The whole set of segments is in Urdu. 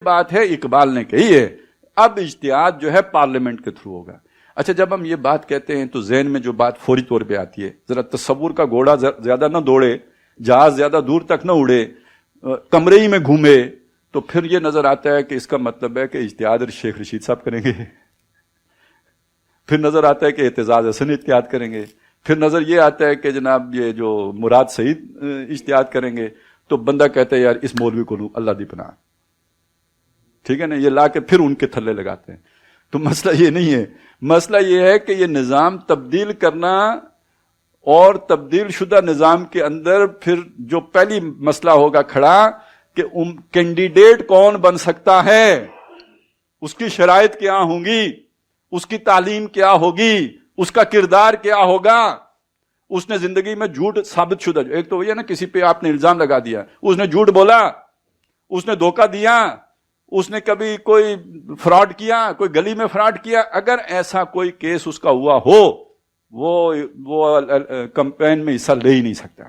بات ہے اقبال نے کہی ہے. اب اجتہاد جو ہے پارلیمنٹ کے تھرو ہوگا. اچھا جب ہم یہ بات کہتے ہیں تو ذہن میں جو بات فوری طور پہ آتی ہے, ذرا تصور کا گھوڑا زیادہ نہ دوڑے, جہاز زیادہ دور تک نہ اڑے, کمرے ہی میں گھومے, تو پھر یہ نظر آتا ہے کہ اس کا مطلب ہے کہ اجتہاد شیخ رشید صاحب کریں گے, پھر نظر آتا ہے کہ اعتزاز حسن اجتہاد کریں گے, پھر نظر یہ آتا ہے کہ جناب یہ جو مراد سعید اجتہاد کریں گے. تو بندہ کہتا ہے یار اس مولوی کو اللہ دی پناہ, ٹھیک ہے نا, یہ لا کے پھر ان کے تھلے لگاتے ہیں. تو مسئلہ یہ نہیں ہے, مسئلہ یہ ہے کہ یہ نظام تبدیل کرنا, اور تبدیل شدہ نظام کے اندر پھر جو پہلی مسئلہ ہوگا کھڑا کہ کینڈیڈیٹ کون بن سکتا ہے, اس کی شرائط کیا ہوں گی, اس کی تعلیم کیا ہوگی, اس کا کردار کیا ہوگا, اس نے زندگی میں جھوٹ ثابت شدہ, ایک تو وہی ہے نا کسی پہ آپ نے الزام لگا دیا, اس نے جھوٹ بولا, اس نے دھوکہ دیا, اس نے کبھی کوئی فراڈ کیا, کوئی گلی میں فراڈ کیا, اگر ایسا کوئی کیس اس کا ہوا ہو, وہ کمپین میں حصہ لے ہی نہیں سکتا.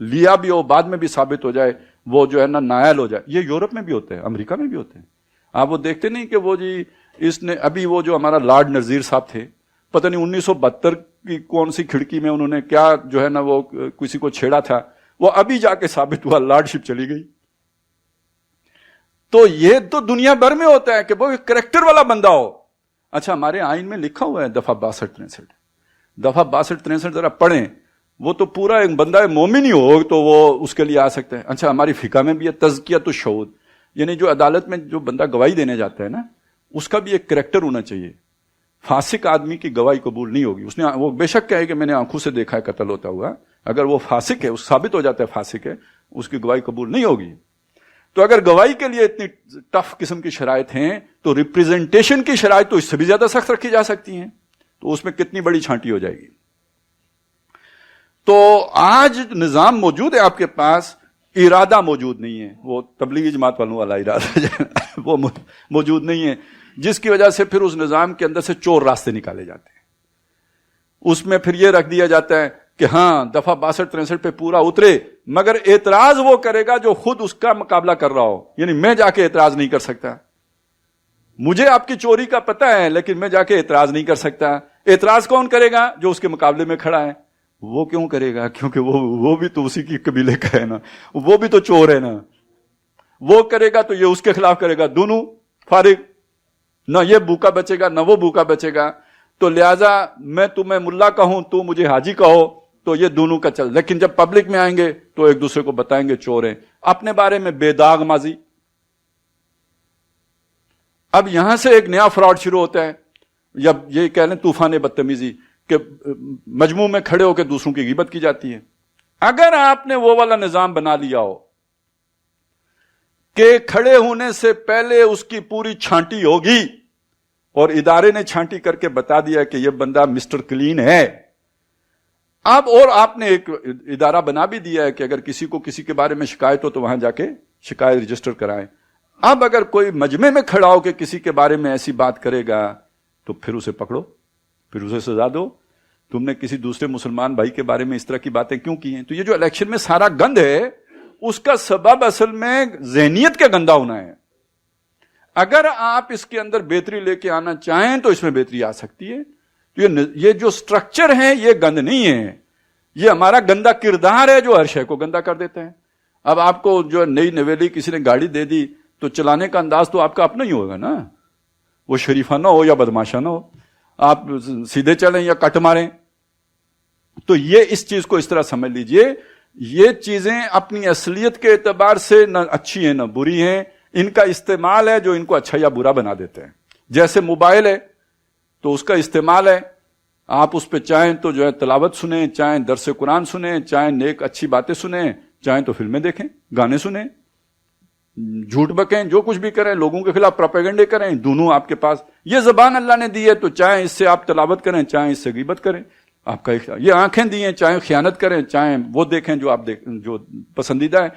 لیا بھی ہو بعد میں بھی ثابت ہو جائے, وہ جو ہے نا نائل ہو جائے. یہ یورپ میں بھی ہوتے ہیں, امریکہ میں بھی ہوتے ہیں. آپ وہ دیکھتے نہیں کہ وہ جی اس نے ابھی وہ جو ہمارا لارڈ نذیر صاحب تھے, پتہ نہیں 1972 کی کون سی کھڑکی میں انہوں نے کیا جو ہے نا وہ کسی کو چھیڑا تھا, وہ ابھی جا کے ثابت ہوا, لارڈ شپ چلی گئی. تو یہ تو دنیا بھر میں ہوتا ہے کہ وہ کریکٹر والا بندہ ہو. اچھا ہمارے آئین میں لکھا ہوا ہے دفعہ 62-63, دفعہ 62-63 ذرا پڑھیں, وہ تو پورا ایک بندہ مومن ہی ہو تو وہ اس کے لیے آ سکتا ہے. اچھا ہماری فقہ میں بھی ہے تزکیۃ الشہود, یعنی جو عدالت میں جو بندہ گواہی دینے جاتا ہے نا, اس کا بھی ایک کریکٹر ہونا چاہیے. فاسق آدمی کی گواہی قبول نہیں ہوگی. اس نے وہ بے شک کہے کہ میں نے آنکھوں سے دیکھا ہے قتل ہوتا ہوا, اگر وہ فاسق ہے, اس ثابت ہو جاتا ہے فاسق ہے, اس کی گواہی قبول نہیں ہوگی. تو اگر گواہی کے لیے اتنی ٹف قسم کی شرائط ہیں, تو ریپریزنٹیشن کی شرائط تو اس سے بھی زیادہ سخت رکھی جا سکتی ہیں. تو اس میں کتنی بڑی چھانٹی ہو جائے گی. تو آج نظام موجود ہے آپ کے پاس, ارادہ موجود نہیں ہے, وہ تبلیغی جماعت والوں والا ارادہ وہ موجود نہیں ہے, جس کی وجہ سے پھر اس نظام کے اندر سے چور راستے نکالے جاتے ہیں. اس میں پھر یہ رکھ دیا جاتا ہے کہ ہاں دفعہ 62-63 پہ پورا اترے, مگر اعتراض وہ کرے گا جو خود اس کا مقابلہ کر رہا ہو. یعنی میں جا کے اعتراض نہیں کر سکتا, مجھے آپ کی چوری کا پتہ ہے لیکن میں جا کے اعتراض نہیں کر سکتا. اعتراض کون کرے گا؟ جو اس کے مقابلے میں کھڑا ہے. وہ کیوں کرے گا؟ کیونکہ وہ بھی تو اسی کی قبیلے کا ہے نا, وہ بھی تو چور ہے نا. وہ کرے گا تو یہ اس کے خلاف کرے گا, دونوں فارغ, نہ یہ بھوکا بچے گا نہ وہ بھوکا بچے گا. تو لہذا میں تمہیں ملا کہوں, تو مجھے حاجی کہو, تو یہ دونوں کا چل. لیکن جب پبلک میں آئیں گے تو ایک دوسرے کو بتائیں گے چور ہیں, اپنے بارے میں بے داغ ماضی. اب یہاں سے ایک نیا فراڈ شروع ہوتا ہے, یا یہ کہہ لیں طوفان بدتمیزی, کہ مجموع میں کھڑے ہو کے دوسروں کی غیبت کی جاتی ہے. اگر آپ نے وہ والا نظام بنا لیا ہو کہ کھڑے ہونے سے پہلے اس کی پوری چھانٹی ہوگی, اور ادارے نے چھانٹی کر کے بتا دیا کہ یہ بندہ مسٹر کلین ہے, اب اور آپ نے ایک ادارہ بنا بھی دیا ہے کہ اگر کسی کو کسی کے بارے میں شکایت ہو تو وہاں جا کے شکایت رجسٹر کرائیں. اب اگر کوئی مجمع میں کھڑا ہو کہ کسی کے بارے میں ایسی بات کرے گا تو پھر اسے پکڑو, پھر اسے سزا دو. تم نے کسی دوسرے مسلمان بھائی کے بارے میں اس طرح کی باتیں کیوں کی ہیں؟ تو یہ جو الیکشن میں سارا گند ہے, اس کا سبب اصل میں ذہنیت کا گندا ہونا ہے. اگر آپ اس کے اندر بہتری لے کے آنا چاہیں تو اس میں بہتری آ سکتی ہے. یہ جو سٹرکچر ہے یہ گند نہیں ہے, یہ ہمارا گندا کردار ہے جو ہر شے کو گندا کر دیتا ہے. اب آپ کو جو نئی نویلی کسی نے گاڑی دے دی تو چلانے کا انداز تو آپ کا اپنا ہی ہوگا نا, وہ شریفانہ ہو یا بدماشانہ ہو, آپ سیدھے چلیں یا کٹ ماریں. تو یہ اس چیز کو اس طرح سمجھ لیجئے, یہ چیزیں اپنی اصلیت کے اعتبار سے نہ اچھی ہیں نہ بری ہیں, ان کا استعمال ہے جو ان کو اچھا یا برا بنا دیتے ہیں. جیسے موبائل ہے تو اس کا استعمال ہے, آپ اس پہ چاہیں تو جو ہے تلاوت سنیں, چاہیں درس قرآن سنیں, چاہیں نیک اچھی باتیں سنیں, چاہیں تو فلمیں دیکھیں, گانے سنیں, جھوٹ بکیں, جو کچھ بھی کریں, لوگوں کے خلاف پروپیگنڈے کریں, دونوں آپ کے پاس. یہ زبان اللہ نے دی ہے تو چاہیں اس سے آپ تلاوت کریں, چاہیں اس سے غیبت کریں, آپ کا یہ آنکھیں دی ہیں, چاہیں خیانت کریں, چاہیں وہ دیکھیں جو آپ جو پسندیدہ ہے.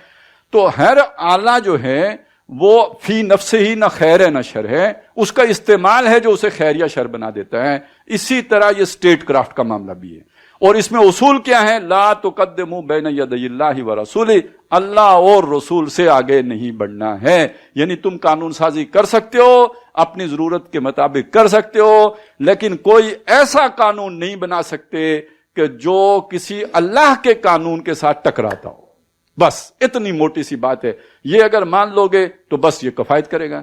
تو ہر آلہ جو ہے وہ فی نفس ہی نہ خیر ہے نہ شر ہے, اس کا استعمال ہے جو اسے خیر یا شر بنا دیتا ہے. اسی طرح یہ اسٹیٹ کرافٹ کا معاملہ بھی ہے. اور اس میں اصول کیا ہے؟ لا تقدموا بین یدی اللہ و رسولہ، اللہ اور رسول سے آگے نہیں بڑھنا ہے. یعنی تم قانون سازی کر سکتے ہو، اپنی ضرورت کے مطابق کر سکتے ہو، لیکن کوئی ایسا قانون نہیں بنا سکتے کہ جو کسی اللہ کے قانون کے ساتھ ٹکراتا ہو. بس اتنی موٹی سی بات ہے، یہ اگر مان لو گے تو بس یہ کفایت کرے گا.